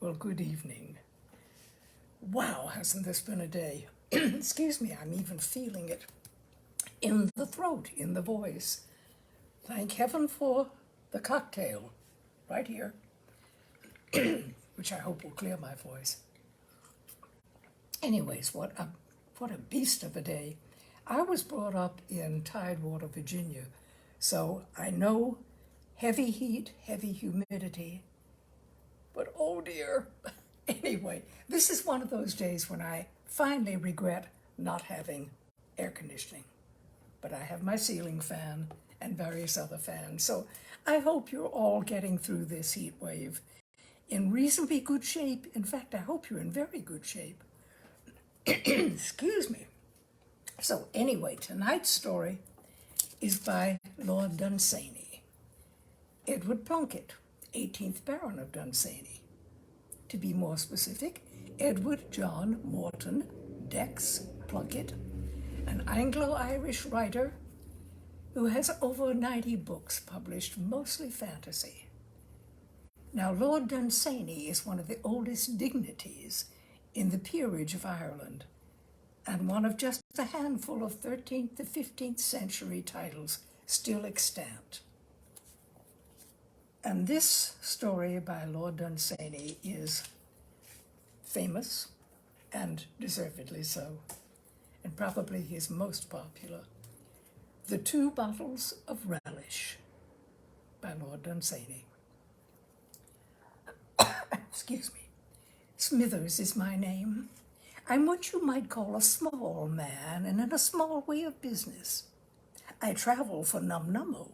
Well, good evening. Wow, hasn't this been a day? Excuse me, I'm even feeling it in the throat, in the voice. Thank heaven for the cocktail right here, which I hope will clear my voice. Anyways, what a beast of a day. I was brought up in Tidewater, Virginia, so I know heavy heat, heavy humidity, but oh dear. Anyway, this is one of those days when I finally regret not having air conditioning. But I have my ceiling fan and various other fans. So I hope you're all getting through this heat wave in reasonably good shape. In fact, I hope you're in very good shape. Excuse me. So anyway, tonight's story is by Lord Dunsany, Edward Plunkett, 18th Baron of Dunsany. To be more specific, Edward John Morton Dex Plunkett, an Anglo-Irish writer who has over 90 books published, mostly fantasy. Now, Lord Dunsany is one of the oldest dignities in the peerage of Ireland, and one of just a handful of 13th to 15th century titles still extant. And this story by Lord Dunsany is famous, and deservedly so, and probably his most popular. The Two Bottles of Relish by Lord Dunsany. Excuse me. Smithers is my name. I'm what you might call a small man, and in a small way of business. I travel for num-nummo,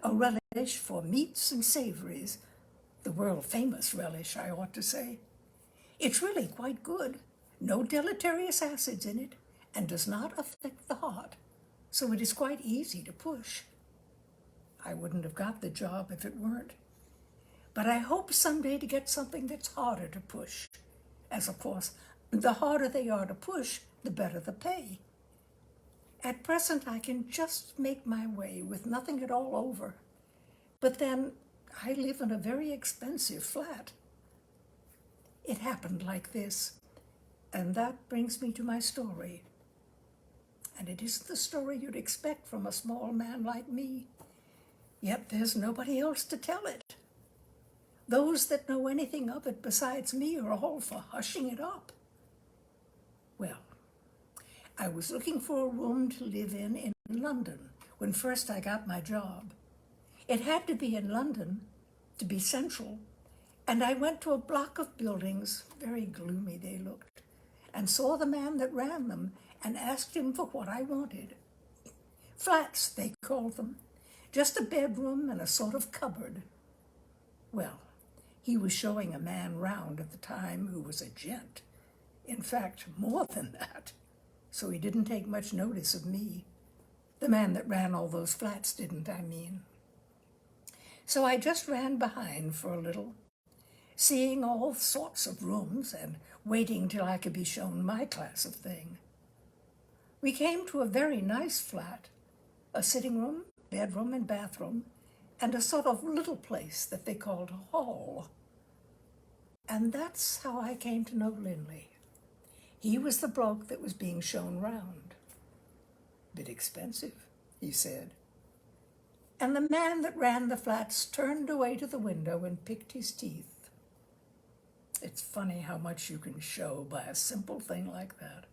a relish for meats and savories, the world-famous relish, I ought to say. It's really quite good, no deleterious acids in it, and does not affect the heart, so it is quite easy to push. I wouldn't have got the job if it weren't. But I hope someday to get something that's harder to push, as of course, the harder they are to push, the better the pay. At present, I can just make my way with nothing at all over. But then, I live in a very expensive flat. It happened like this, and that brings me to my story. And it isn't the story you'd expect from a small man like me, yet there's nobody else to tell it. Those that know anything of it besides me are all for hushing it up. Well, I was looking for a room to live in London when first I got my job. It had to be in London to be central, and I went to a block of buildings, very gloomy they looked, and saw the man that ran them and asked him for what I wanted. Flats, they called them, just a bedroom and a sort of cupboard. Well, he was showing a man round at the time who was a gent. In fact, more than that. So he didn't take much notice of me. The man that ran all those flats didn't, I mean. So I just ran behind for a little, seeing all sorts of rooms and waiting till I could be shown my class of thing. We came to a very nice flat, a sitting room, bedroom, and bathroom, and a sort of little place that they called a hall. And that's how I came to know Linley. He was the bloke that was being shown round. Bit expensive, he said. And the man that ran the flats turned away to the window and picked his teeth. It's funny how much you can show by a simple thing like that.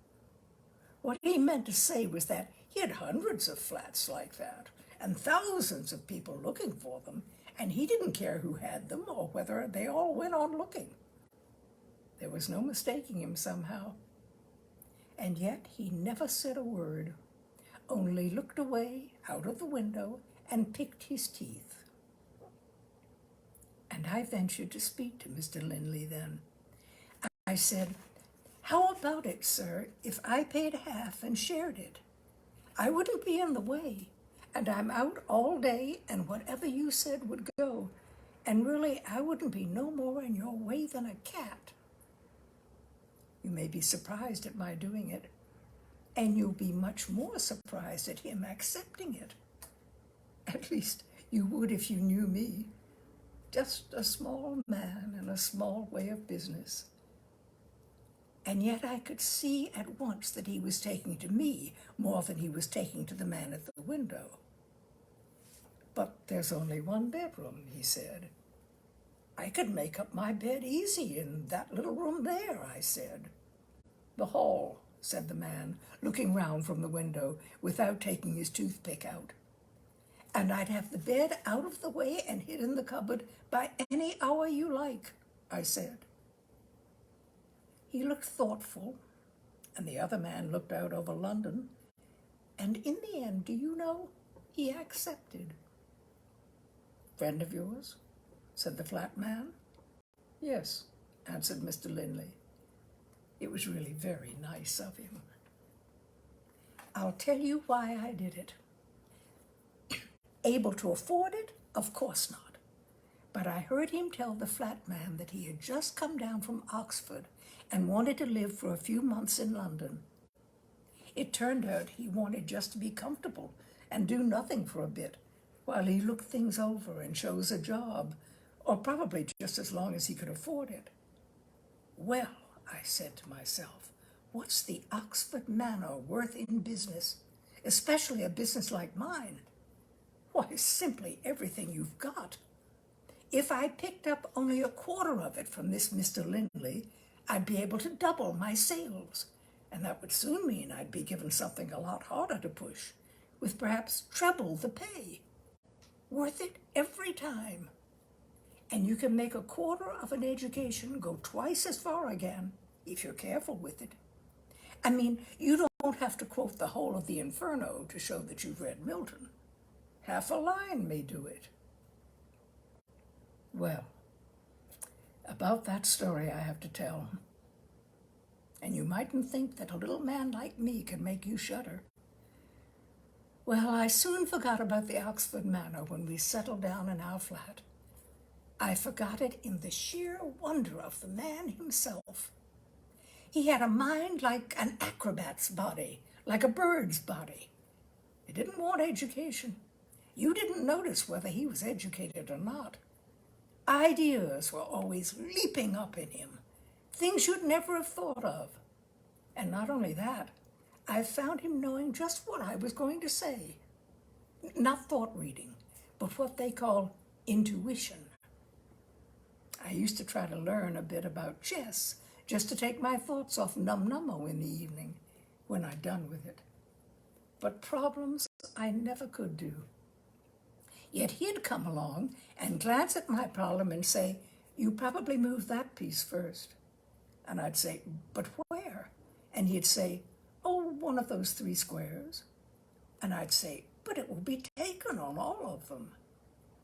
What he meant to say was that he had hundreds of flats like that, and thousands of people looking for them, and he didn't care who had them or whether they all went on looking. There was no mistaking him somehow. And yet he never said a word, only looked away out of the window and picked his teeth. And I ventured to speak to Mr. Linley then. I said, "How about it, sir, if I paid half and shared it? I wouldn't be in the way, and I'm out all day, and whatever you said would go, and really I wouldn't be no more in your way than a cat. You may be surprised at my doing it, and you'll be much more surprised at him accepting it. At least you would if you knew me. just a small man in a small way of business. And yet I could see at once that he was taking to me more than he was taking to the man at the window. But there's only one bedroom, he said. I could make up my bed easy in that little room there, I said. The hall, said the man, looking round from the window without taking his toothpick out. And I'd have the bed out of the way and hid in the cupboard by any hour you like, I said. He looked thoughtful, and the other man looked out over London, and in the end, do you know, he accepted. Friend of yours? Said the flat man. Yes, answered Mr. Linley. It was really very nice of him. I'll tell you why I did it. Able to afford it? Of course not. But I heard him tell the flat man that he had just come down from Oxford and wanted to live for a few months in London. It turned out he wanted just to be comfortable and do nothing for a bit while he looked things over and chose a job, or probably just as long as he could afford it. Well, I said to myself, what's the Oxford manor worth in business, especially a business like mine? Why, simply everything you've got. If I picked up only a quarter of it from this Mr. Linley, I'd be able to double my sales, and that would soon mean I'd be given something a lot harder to push, with perhaps treble the pay. Worth it every time. And you can make a quarter of an education go twice as far again, if you're careful with it. I mean, you don't have to quote the whole of the Inferno to show that you've read Milton. Half a line may do it. Well, about that story I have to tell. And you mightn't think that a little man like me can make you shudder. Well, I soon forgot about the Oxford manor when we settled down in our flat. I forgot it in the sheer wonder of the man himself. He had a mind like an acrobat's body, like a bird's body. He didn't want education. You didn't notice whether he was educated or not. Ideas were always leaping up in him, things you'd never have thought of. And not only that, I found him knowing just what I was going to say. Not thought reading, but what they call intuition. I used to try to learn a bit about chess, just to take my thoughts off num-nummo in the evening, when I'd done with it. But problems I never could do. Yet he'd come along and glance at my problem and say, you probably moved that piece first. And I'd say, but where? And he'd say, oh, one of those 3 squares. And I'd say, but it will be taken on all of them.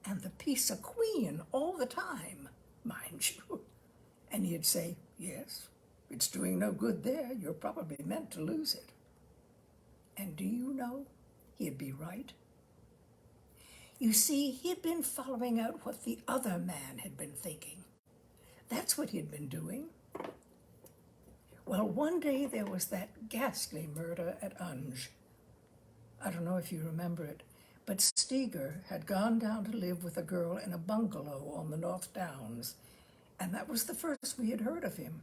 And the piece a queen all the time, mind you. And he'd say, yes, it's doing no good there. You're probably meant to lose it. And do you know, he'd be right. You see, he'd been following out what the other man had been thinking. That's what he'd been doing. Well, one day there was that ghastly murder at Unge. I don't know if you remember it, but Steger had gone down to live with a girl in a bungalow on the North Downs, and that was the first we had heard of him.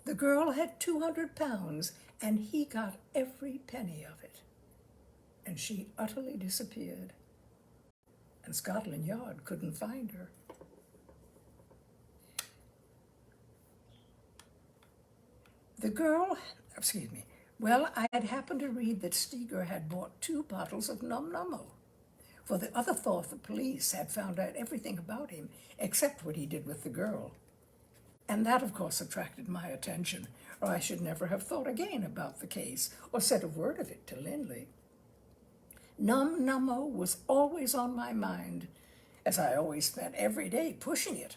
The girl had £200, and he got every penny of it. And she utterly disappeared. And Scotland Yard couldn't find her. The girl, well, I had happened to read that Steger had bought 2 bottles of num-nummo, for the other thought the police had found out everything about him, except what he did with the girl. And that, of course, attracted my attention, or I should never have thought again about the case, or said a word of it to Linley. Num-nummo was always on my mind, as I always spent every day pushing it,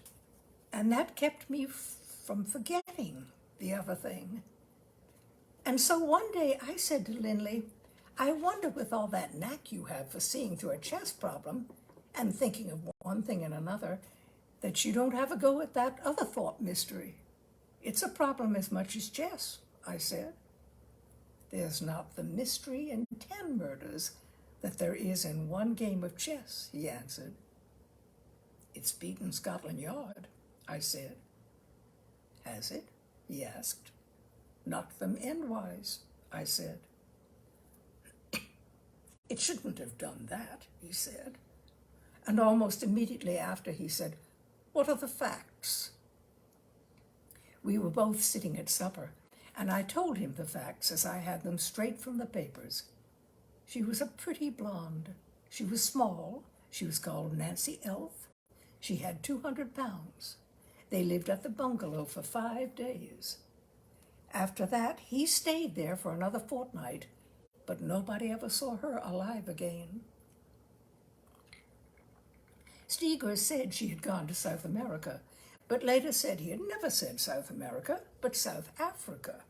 and that kept me from forgetting the other thing. And so one day I said to Linley, I wonder with all that knack you have for seeing through a chess problem and thinking of one thing and another, that you don't have a go at that other thought mystery. It's a problem as much as chess, I said. There's not the mystery in 10 murders that there is in one game of chess, he answered. It's beaten Scotland Yard, I said. Has it? He asked. Knocked them endwise, I said. It shouldn't have done that, he said. And almost immediately after he said, what are the facts? We were both sitting at supper, and I told him the facts as I had them straight from the papers. She was a pretty blonde. She was small. She was called Nancy Elf. She had 200 pounds. They lived at the bungalow for 5 days. After that, he stayed there for another fortnight, but nobody ever saw her alive again. Steger said she had gone to South America, but later said he had never said South America, but South Africa.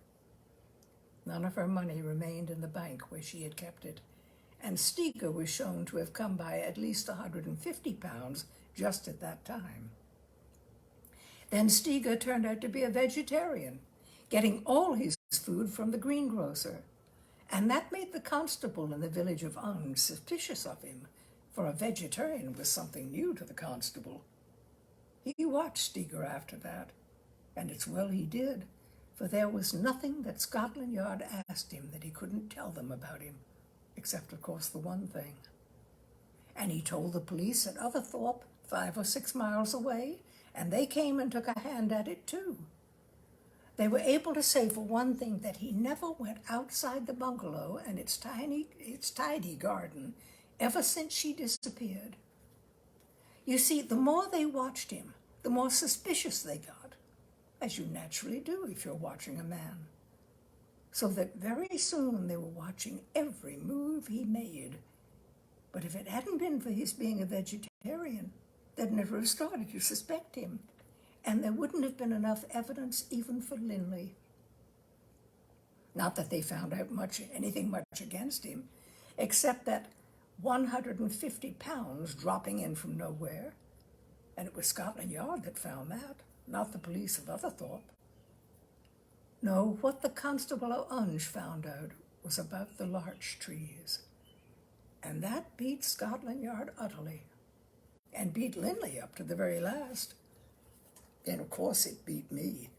None of her money remained in the bank where she had kept it, and Steger was shown to have come by at least 150 pounds just at that time. Then Steger turned out to be a vegetarian, getting all his food from the greengrocer, and that made the constable in the village of Ung suspicious of him, for a vegetarian was something new to the constable. He watched Steger after that, and it's well he did, for there was nothing that Scotland Yard asked him that he couldn't tell them about him, except, of course, the one thing. And he told the police at Otherthorpe, 5 or 6 miles away, and they came and took a hand at it too. They were able to say, for one thing, that he never went outside the bungalow and its tidy garden ever since she disappeared. You see, the more they watched him, the more suspicious they got, as you naturally do if you're watching a man. So that very soon they were watching every move he made. But if it hadn't been for his being a vegetarian, they'd never have started to suspect him, and there wouldn't have been enough evidence even for Linley. Not that they found out anything much against him, except that 150 pounds dropping in from nowhere, and it was Scotland Yard that found that, not the police of Otherthorpe. No, what the constable of Unge found out was about the larch trees, and that beat Scotland Yard utterly, and beat Linley up to the very last. And of course it beat me.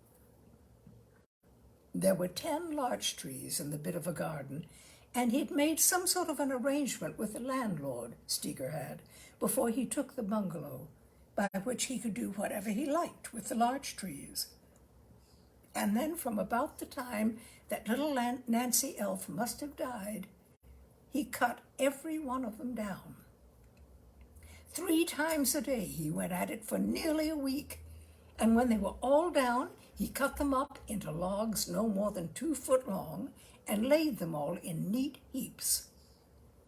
There were 10 larch trees in the bit of a garden, and he'd made some sort of an arrangement with the landlord, Steger had, before he took the bungalow, by which he could do whatever he liked with the larch trees. And then from about the time that little Nancy Elf must have died, he cut every one of them down. 3 times a day he went at it for nearly a week, and when they were all down, he cut them up into logs no more than 2 foot long and laid them all in neat heaps.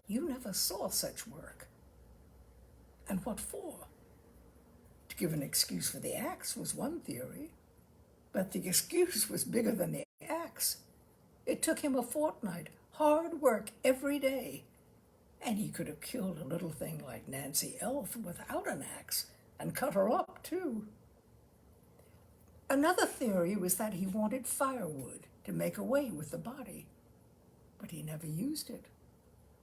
You never saw such work. And what for? To give an excuse for the axe was one theory, but the excuse was bigger than the axe. It took him a fortnight, hard work every day, and he could have killed a little thing like Nancy Elf without an axe and cut her up too. Another theory was that he wanted firewood to make away with the body, but he never used it.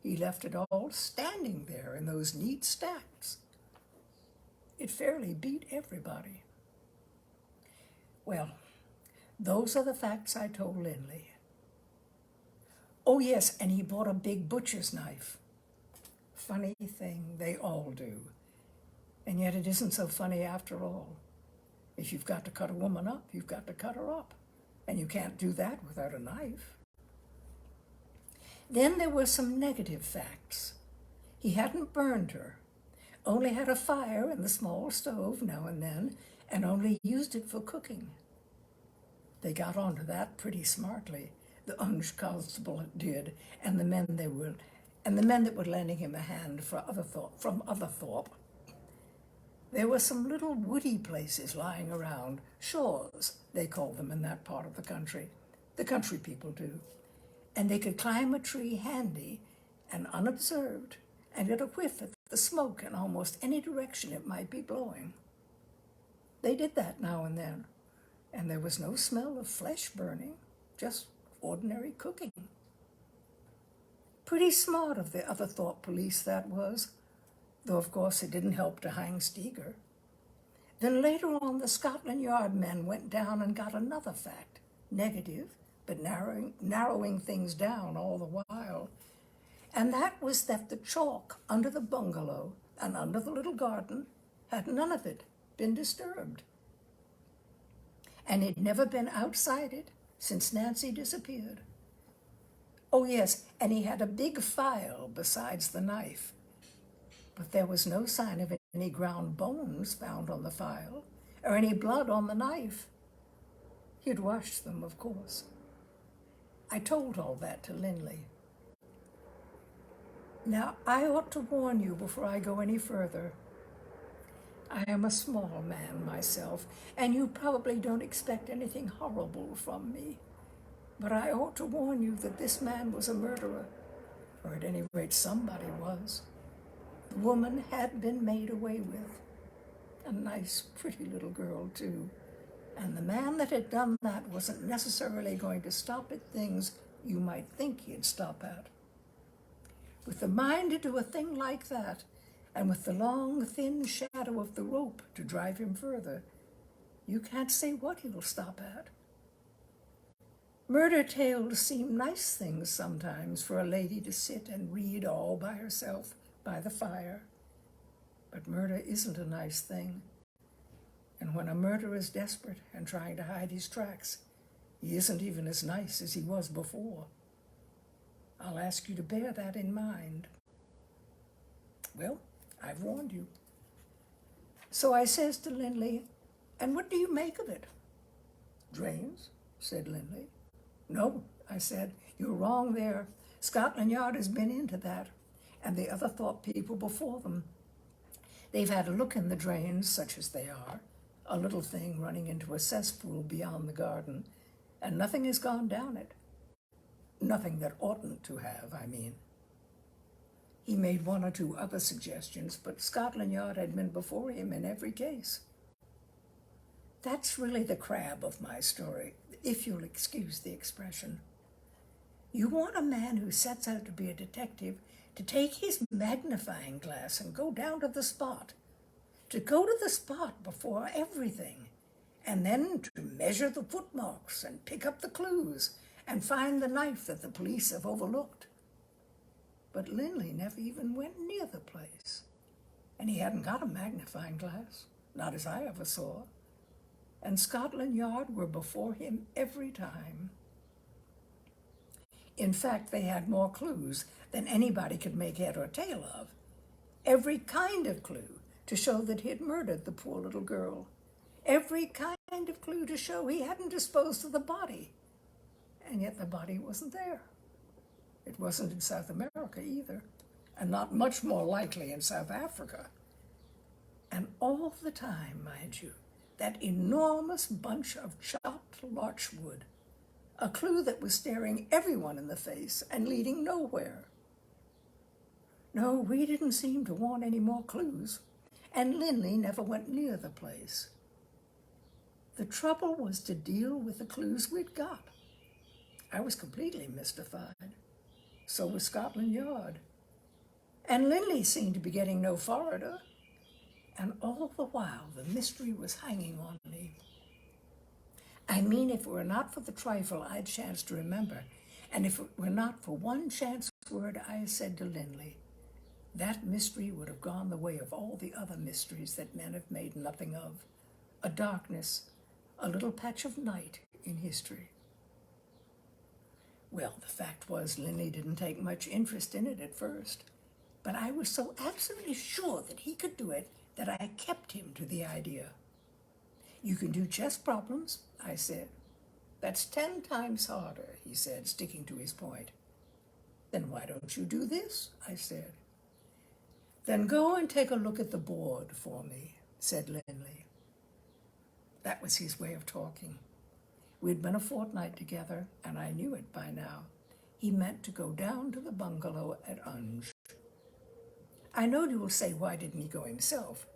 He left it all standing there in those neat stacks. It fairly beat everybody. Well, those are the facts I told Linley. Oh yes, and he bought a big butcher's knife. Funny thing, they all do. And yet it isn't so funny after all. If you've got to cut a woman up, you've got to cut her up. And you can't do that without a knife. Then there were some negative facts. He hadn't burned her, only had a fire in the small stove now and then, and only used it for cooking. They got onto that pretty smartly, the Unge constable did, and the men that were lending him a hand from Otherthorpe. There were some little woody places lying around, shores, they call them in that part of the country. The country people do. And they could climb a tree handy and unobserved and get a whiff at the smoke in almost any direction it might be blowing. They did that now and then, and there was no smell of flesh burning, just ordinary cooking. Pretty smart of the Otherthorpe police, that was, though of course it didn't help to hang Steger. Then later on, the Scotland Yard men went down and got another fact, negative, but narrowing things down all the while. And that was that the chalk under the bungalow and under the little garden had none of it been disturbed. And he'd never been outside it since Nancy disappeared. Oh yes, and he had a big file besides the knife. But there was no sign of any ground bones found on the file, or any blood on the knife. He'd washed them, of course. I told all that to Linley. Now, I ought to warn you before I go any further. I am a small man myself, and you probably don't expect anything horrible from me. But I ought to warn you that this man was a murderer, or at any rate somebody was. The woman had been made away with. A nice, pretty little girl, too. And the man that had done that wasn't necessarily going to stop at things you might think he'd stop at. With the mind to do a thing like that, and with the long, thin shadow of the rope to drive him further, you can't say what he'll stop at. Murder tales seem nice things sometimes for a lady to sit and read all by herself by the fire. But murder isn't a nice thing. And when a murderer is desperate and trying to hide his tracks, he isn't even as nice as he was before. I'll ask you to bear that in mind. Well, I've warned you. So I says to Linley, and what do you make of it? Drains, said Linley. No, I said, you're wrong there. Scotland Yard has been into that, and the other thought people before them. They've had a look in the drains, such as they are, a little thing running into a cesspool beyond the garden, and nothing has gone down it. Nothing that oughtn't to have, I mean. He made one or two other suggestions, but Scotland Yard had been before him in every case. That's really the crab of my story, if you'll excuse the expression. You want a man who sets out to be a detective to take his magnifying glass and go down to the spot, to go to the spot before everything, and then to measure the footmarks and pick up the clues and find the knife that the police have overlooked. But Linley never even went near the place, and he hadn't got a magnifying glass, not as I ever saw, and Scotland Yard were before him every time. In fact, they had more clues than anybody could make head or tail of. Every kind of clue to show that he had murdered the poor little girl. Every kind of clue to show he hadn't disposed of the body. And yet the body wasn't there. It wasn't in South America either, and not much more likely in South Africa. And all the time, mind you, that enormous bunch of chopped larch wood, a clue that was staring everyone in the face and leading nowhere. No, we didn't seem to want any more clues, and Linley never went near the place. The trouble was to deal with the clues we'd got. I was completely mystified. So was Scotland Yard. And Linley seemed to be getting no farther. And all the while, the mystery was hanging on me. I mean, if it were not for the trifle I'd chanced to remember, and if it were not for one chance word I said to Linley, that mystery would have gone the way of all the other mysteries that men have made nothing of. A darkness, a little patch of night in history. Well, the fact was, Linley didn't take much interest in it at first, but I was so absolutely sure that he could do it that I kept him to the idea. You can do chess problems, I said. That's 10 times harder, he said, sticking to his point. Then why don't you do this, I said. Then go and take a look at the board for me, said Linley. That was his way of talking. We'd been a fortnight together, and I knew it by now. He meant to go down to the bungalow at Unge. I know you will say, why didn't he go himself?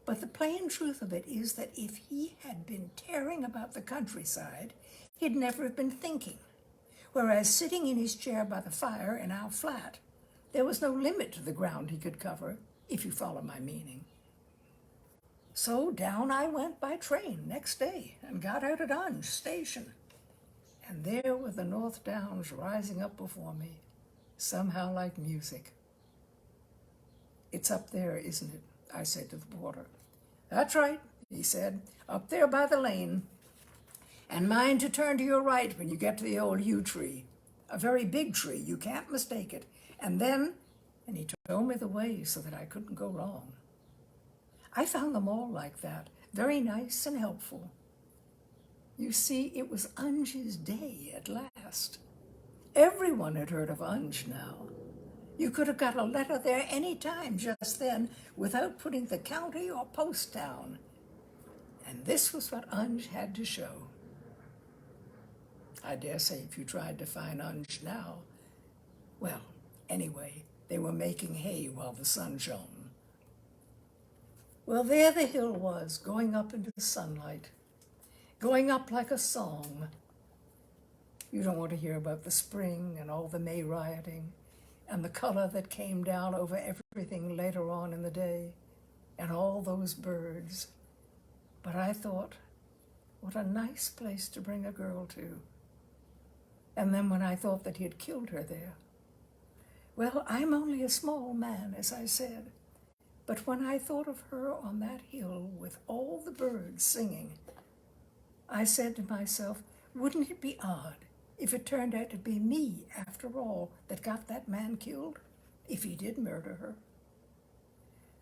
But the plain truth of it is that if he had been tearing about the countryside, he'd never have been thinking. Whereas sitting in his chair by the fire in our flat, there was no limit to the ground he could cover, if you follow my meaning. So down I went by train next day and got out at Unge Station. And there were the North Downs rising up before me, somehow like music. "It's up there, isn't it?" I said to the porter. "That's right," he said, "up there by the lane. And mind to turn to your right when you get to the old yew tree. A very big tree, you can't mistake it. And then," and he told me the way so that I couldn't go wrong. I found them all like that, very nice and helpful. You see, it was Unge's day at last. Everyone had heard of Unge now. You could have got a letter there any time just then without putting the county or post down. And this was what Unge had to show. I dare say if you tried to find Unge now, well, anyway, they were making hay while the sun shone. Well, there the hill was, going up into the sunlight, going up like a song. You don't want to hear about the spring and all the May rioting and the color that came down over everything later on in the day and all those birds. But I thought, what a nice place to bring a girl to. And then when I thought that he had killed her there, well, I'm only a small man, as I said, but when I thought of her on that hill with all the birds singing, I said to myself, wouldn't it be odd if it turned out to be me, after all, that got that man killed, if he did murder her?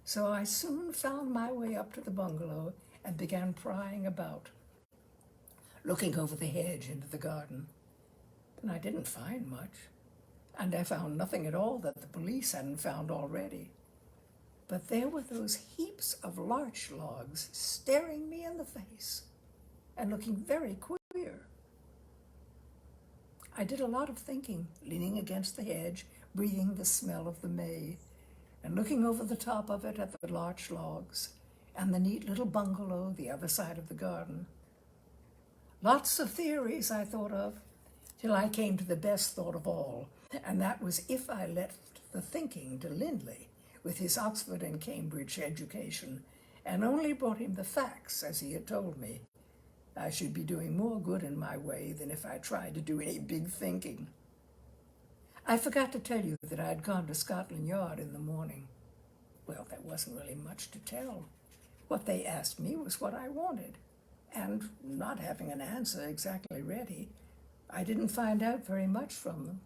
So I soon found my way up to the bungalow and began prying about, looking over the hedge into the garden. And I didn't find much, and I found nothing at all that the police hadn't found already. But there were those heaps of larch logs staring me in the face and looking very queer. I did a lot of thinking, leaning against the hedge, breathing the smell of the May, and looking over the top of it at the larch logs and the neat little bungalow the other side of the garden. Lots of theories I thought of, till I came to the best thought of all, and that was if I left the thinking to Lindley with his Oxford and Cambridge education and only brought him the facts as he had told me, I should be doing more good in my way than if I tried to do any big thinking. I forgot to tell you that I had gone to Scotland Yard in the morning. Well, there wasn't really much to tell. What they asked me was what I wanted, and not having an answer exactly ready, I didn't find out very much from them.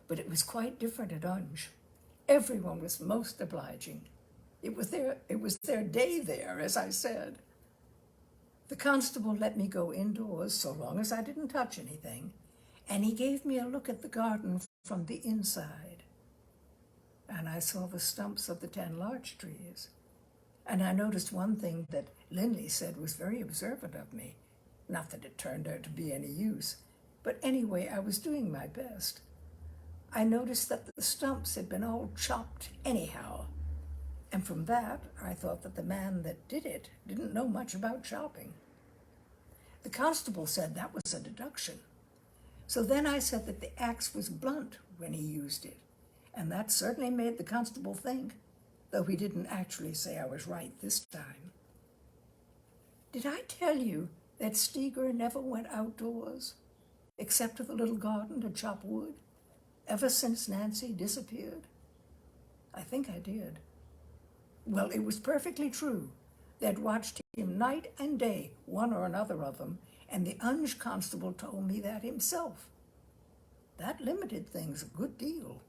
But it was quite different at Unge. Everyone was most obliging. It was their day there, as I said. The constable let me go indoors so long as I didn't touch anything, and he gave me a look at the garden from the inside. And I saw the stumps of the 10 larch trees. And I noticed one thing that Lindley said was very observant of me. Not that it turned out to be any use, but anyway, I was doing my best. I noticed that the stumps had been all chopped anyhow, and from that, I thought that the man that did it didn't know much about chopping. The constable said that was a deduction. So then I said that the axe was blunt when he used it, and that certainly made the constable think, though he didn't actually say I was right this time. Did I tell you that Steger never went outdoors, except to the little garden to chop wood, ever since Nancy disappeared? I think I did. Well, it was perfectly true. They'd watched him night and day, one or another of them, and the Unge constable told me that himself. That limited things a good deal.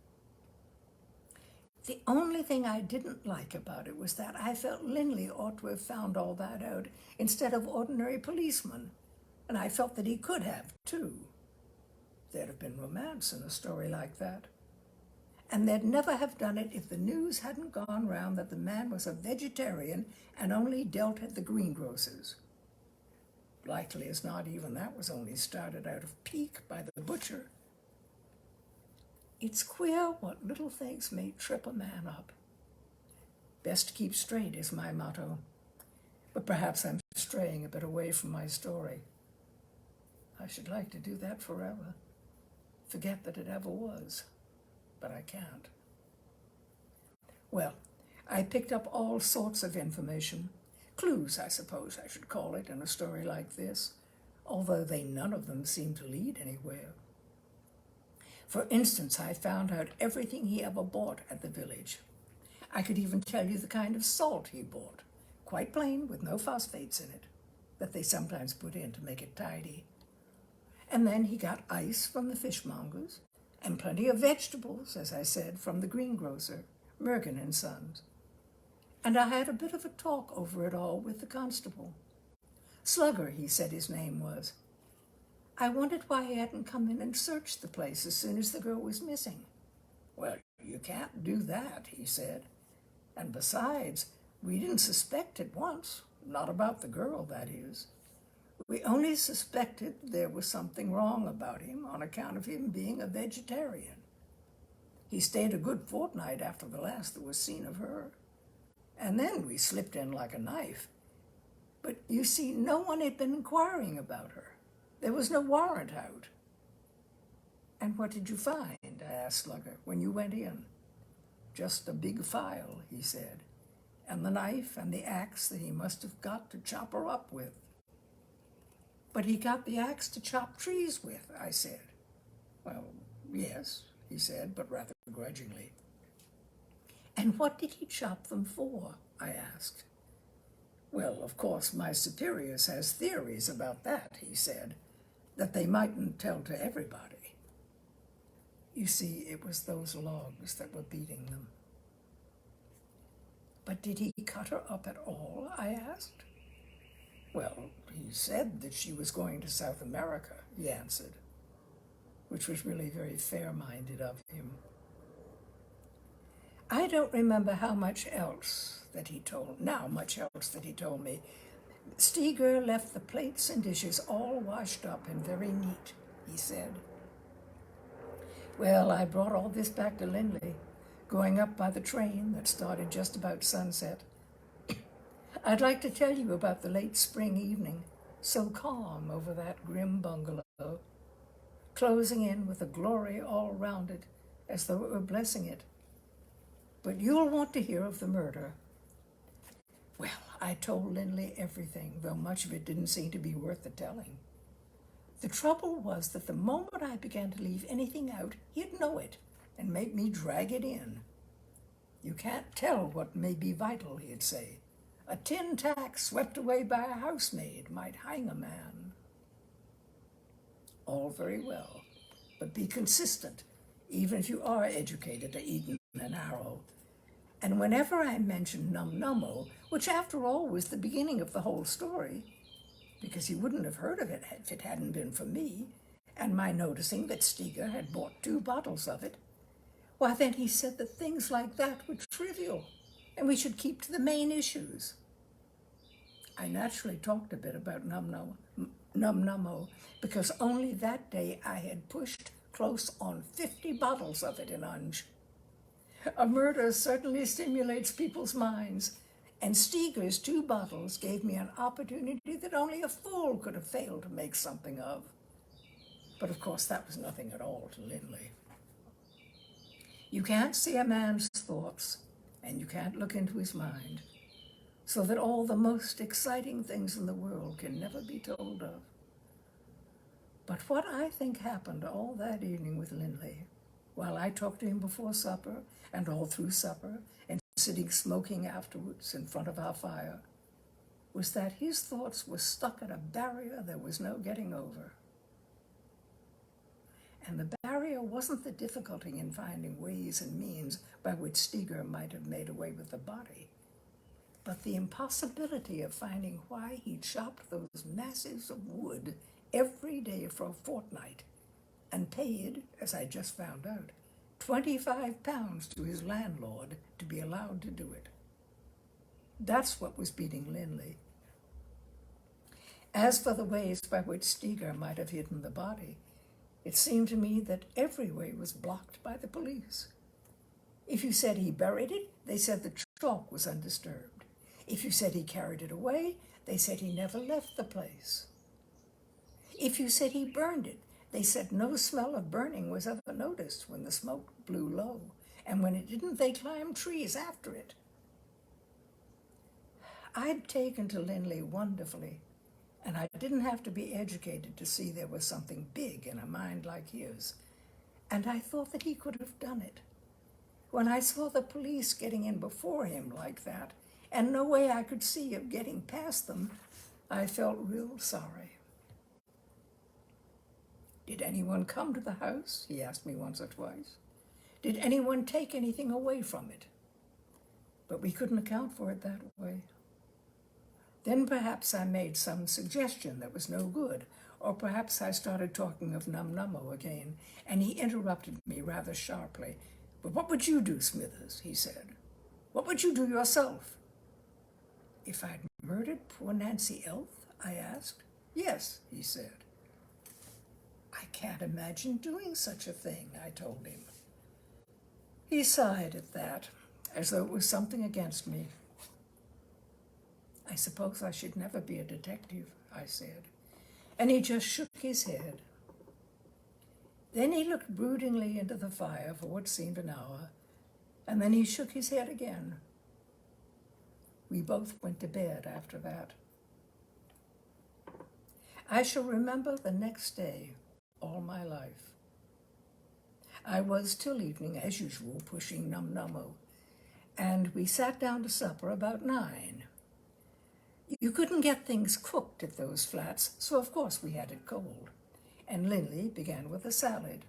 The only thing I didn't like about it was that I felt Lindley ought to have found all that out instead of ordinary policemen, and I felt that he could have, too. There'd have been romance in a story like that. And they'd never have done it if the news hadn't gone round that the man was a vegetarian and only dealt at the greengrocer's. Likely as not, even that was only started out of pique by the butcher. It's queer what little things may trip a man up. Best to keep straight is my motto, but perhaps I'm straying a bit away from my story. I should like to do that forever, forget that it ever was. But I can't. Well, I picked up all sorts of information, Clues, I suppose I should call it in a story like this, although none of them seem to lead anywhere. For instance, I found out everything he ever bought at the village. I could even tell you the kind of salt he bought, quite plain with no phosphates in it, that they sometimes put in to make it tidy. And then he got ice from the fishmongers, and plenty of vegetables, as I said, from the greengrocer, Mergen and Sons. And I had a bit of a talk over it all with the constable. Slugger, he said his name was. I wondered why he hadn't come in and searched the place as soon as the girl was missing. Well, you can't do that, he said. And besides, we didn't suspect at once, not about the girl, that is. We only suspected there was something wrong about him on account of him being a vegetarian. He stayed a good fortnight after the last that was seen of her. And then we slipped in like a knife. But you see, no one had been inquiring about her. There was no warrant out. And what did you find, I asked Slugger, when you went in? Just a big file, he said, and the knife and the axe that he must have got to chop her up with. But he got the axe to chop trees with, I said. Well, yes, he said, but rather grudgingly. And what did he chop them for, I asked. Well, of course, my superiors has theories about that, he said, that they mightn't tell to everybody. You see, it was those logs that were beating them. But did he cut her up at all, I asked. Well, he said that she was going to South America, he answered, which was really very fair-minded of him. I don't remember how much else that he told me. Steger left the plates and dishes all washed up and very neat, he said. Well, I brought all this back to Lindley, going up by the train that started just about sunset. I'd like to tell you about the late spring evening, so calm over that grim bungalow, closing in with a glory all round it, as though it were blessing it. But you'll want to hear of the murder. Well, I told Lindley everything, though much of it didn't seem to be worth the telling. The trouble was that the moment I began to leave anything out, he'd know it and make me drag it in. You can't tell what may be vital, he'd say. A tin tack swept away by a housemaid might hang a man. All very well, but be consistent, even if you are educated to Eton and Harrow. And whenever I mentioned Num-Nummo, which after all was the beginning of the whole story, because he wouldn't have heard of it if it hadn't been for me, and my noticing that Steger had bought 2 bottles of it, why then he said that things like that were trivial, and we should keep to the main issues. I naturally talked a bit about Num-Nummo, because only that day I had pushed close on 50 bottles of it in Unge. A murder certainly stimulates people's minds, and Steger's 2 bottles gave me an opportunity that only a fool could have failed to make something of. But of course that was nothing at all to Lindley. You can't see a man's thoughts, and you can't look into his mind, so that all the most exciting things in the world can never be told of. But what I think happened all that evening with Lindley, while I talked to him before supper and all through supper and sitting smoking afterwards in front of our fire, was that his thoughts were stuck at a barrier there was no getting over. And the barrier wasn't the difficulty in finding ways and means by which Steger might have made away with the body, but the impossibility of finding why he chopped those masses of wood every day for a fortnight and paid, as I just found out, £25 to his landlord to be allowed to do it. That's what was beating Lindley. As for the ways by which Steger might have hidden the body, it seemed to me that every way was blocked by the police. If you said he buried it, they said the chalk was undisturbed. If you said he carried it away, they said he never left the place. If you said he burned it, they said no smell of burning was ever noticed when the smoke blew low, and when it didn't, they climbed trees after it. I'd taken to Linley wonderfully, and I didn't have to be educated to see there was something big in a mind like his, and I thought that he could have done it. When I saw the police getting in before him like that, and no way I could see of getting past them, I felt real sorry. Did anyone come to the house? He asked me once or twice. Did anyone take anything away from it? But we couldn't account for it that way. Then perhaps I made some suggestion that was no good, or perhaps I started talking of Num-Nummo again, and he interrupted me rather sharply. But what would you do, Smithers? He said. What would you do yourself? If I'd murdered poor Nancy Elf? I asked. Yes, he said. I can't imagine doing such a thing, I told him. He sighed at that, as though it was something against me. I suppose I should never be a detective, I said, and he just shook his head. Then he looked broodingly into the fire for what seemed an hour, and then he shook his head again. We both went to bed after that. I shall remember the next day all my life. I was till evening, as usual, pushing Num-Nummo, and we sat down to supper about 9. You couldn't get things cooked at those flats, so of course we had it cold, and Linley began with a salad.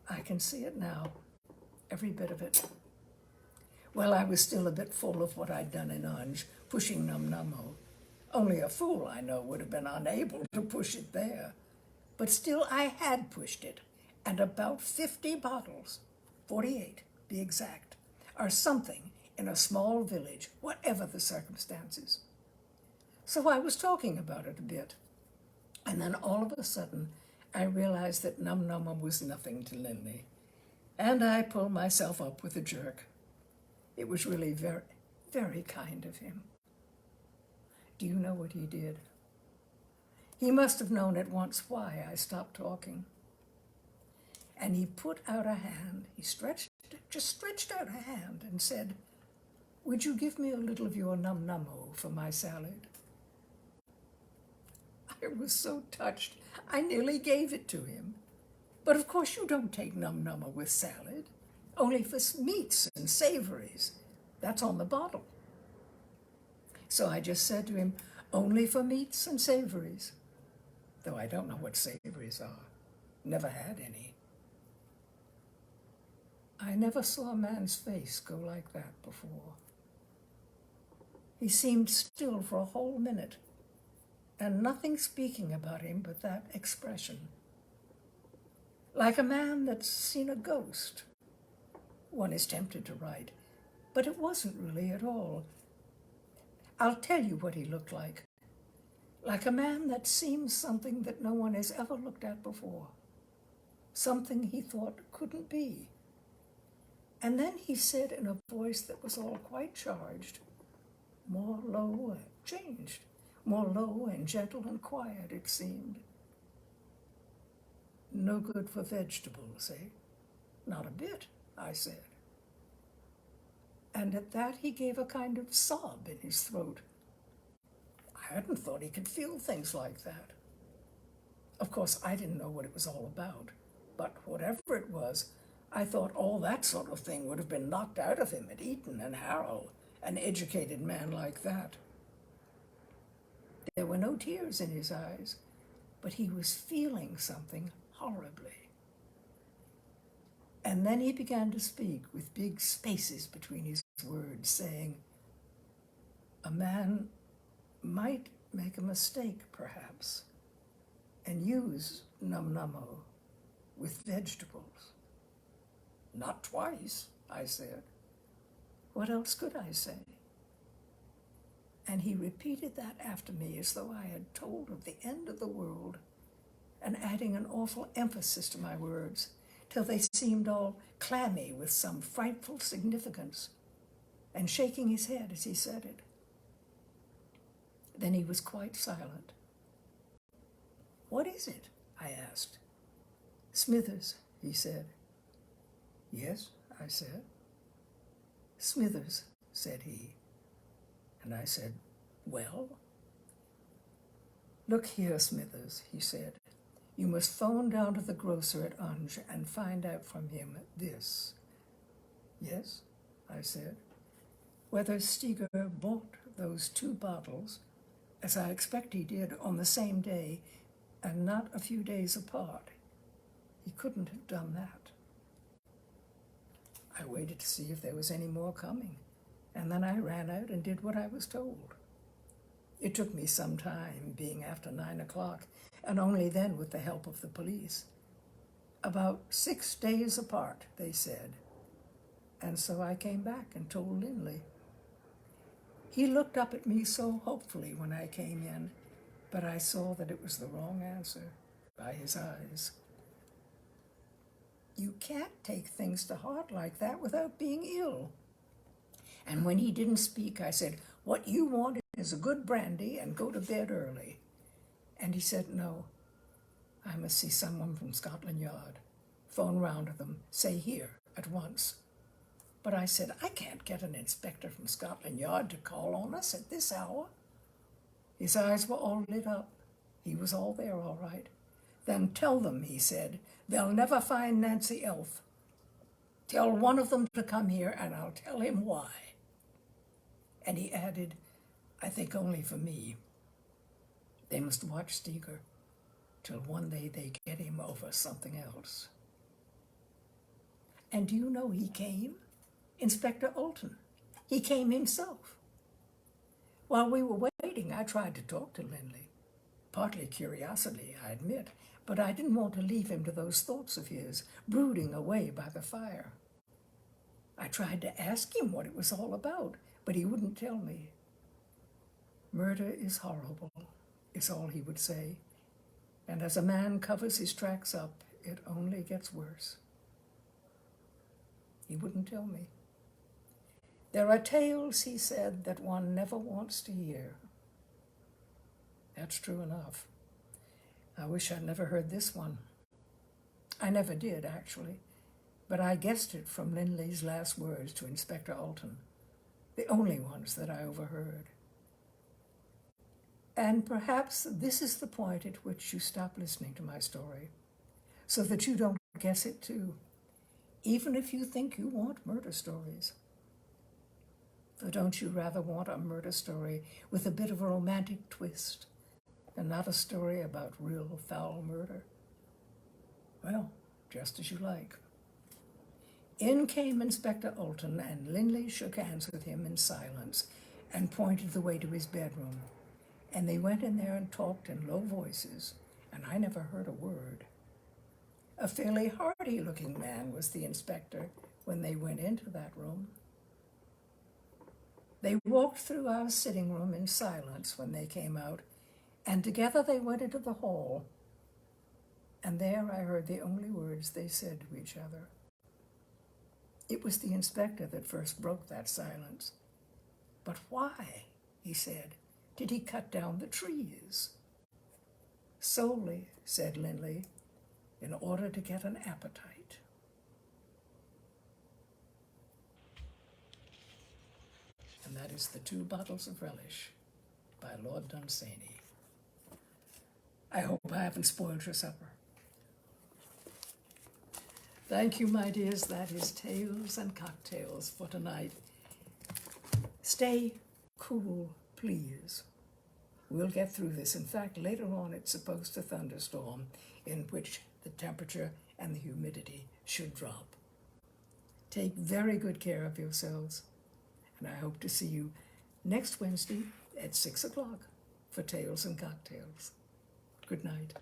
I can see it now, every bit of it. Well, I was still a bit full of what I'd done in Unge, pushing Num-Nummo. Only a fool, I know, would have been unable to push it there. But still, I had pushed it, and about 50 bottles, 48, be exact, or something, in a small village, whatever the circumstances. So I was talking about it a bit, and then all of a sudden, I realized that Num-Nummo was nothing to Linley, and I pulled myself up with a jerk. It was really very, very kind of him. Do you know what he did? He must have known at once why I stopped talking. And he put out a hand, just stretched out a hand and said, "Would you give me a little of your Num-Nummo for my salad?" I was so touched, I nearly gave it to him. But of course you don't take Num-Nummo with salad, only for meats and savories. That's on the bottle. So I just said to him, only for meats and savories. Though I don't know what savories are. Never had any. I never saw a man's face go like that before. He seemed still for a whole minute, and nothing speaking about him but that expression. Like a man that's seen a ghost. One is tempted to write, but it wasn't really at all. I'll tell you what he looked like. Like a man that seems something that no one has ever looked at before. Something he thought couldn't be. And then he said in a voice that was all quite charged, more low and changed, more low and gentle and quiet, it seemed. No good for vegetables, eh? Not a bit, I said. And at that he gave a kind of sob in his throat. I hadn't thought he could feel things like that. Of course, I didn't know what it was all about, but whatever it was, I thought all that sort of thing would have been knocked out of him at Eton and Harrow, an educated man like that. There were no tears in his eyes, but he was feeling something horribly. And then he began to speak with big spaces between his words, saying, a man might make a mistake, perhaps, and use Num-Nummo with vegetables. Not twice, I said. What else could I say? And he repeated that after me as though I had told of the end of the world, and adding an awful emphasis to my words, till they seemed all clammy with some frightful significance, and shaking his head as he said it. Then he was quite silent. What is it? I asked. Smithers, he said. Yes, I said. Smithers, said he. And I said, "Well?" "Look here, Smithers," he said. "You must phone down to the grocer at Unge and find out from him this." "Yes," I said. "Whether Steger bought those 2 bottles, as I expect he did, on the same day and not a few days apart. He couldn't have done that." I waited to see if there was any more coming, and then I ran out and did what I was told. It took me some time, being after 9 o'clock, and only then with the help of the police. About 6 days apart, they said. And so I came back and told Linley. He looked up at me so hopefully when I came in, but I saw that it was the wrong answer by his eyes. You can't take things to heart like that without being ill. And when he didn't speak, I said, "What you want is a good brandy and go to bed early." And he said, "No, I must see someone from Scotland Yard. Phone round to them, say here, at once." But I said, "I can't get an inspector from Scotland Yard to call on us at this hour." His eyes were all lit up. He was all there, all right. "Then tell them," he said, "they'll never find Nancy Elf. Tell one of them to come here, and I'll tell him why." And he added, "I think only for me. They must watch Steger till one day they get him over something else." And do you know he came? Inspector Alton. He came himself. While we were waiting, I tried to talk to Linley. Partly curiosity, I admit, but I didn't want to leave him to those thoughts of his, brooding away by the fire. I tried to ask him what it was all about, but he wouldn't tell me. "Murder is horrible," is all he would say, and as a man covers his tracks up, it only gets worse. He wouldn't tell me. "There are tales," he said, "that one never wants to hear." That's true enough. I wish I'd never heard this one. I never did, actually, but I guessed it from Linley's last words to Inspector Alton, the only ones that I overheard. And perhaps this is the point at which you stop listening to my story, so that you don't guess it too, even if you think you want murder stories. Or don't you rather want a murder story with a bit of a romantic twist, and not a story about real foul murder? Well, just as you like. In came Inspector Alton, and Linley shook hands with him in silence and pointed the way to his bedroom. And they went in there and talked in low voices, and I never heard a word. A fairly hardy-looking man was the inspector when they went into that room. They walked through our sitting room in silence when they came out, and together they went into the hall. And there I heard the only words they said to each other. It was the inspector that first broke that silence. "But why," he said, "did he cut down the trees?" "Solely," said Linley, "in order to get an appetite." And that is The 2 Bottles of Relish by Lord Dunsany. I hope I haven't spoiled your supper. Thank you, my dears. That is Tales and Cocktails for tonight. Stay cool, please. We'll get through this. In fact, later on it's supposed to thunderstorm, in which the temperature and the humidity should drop. Take very good care of yourselves, and I hope to see you next Wednesday at 6 o'clock for Tales and Cocktails. Good night.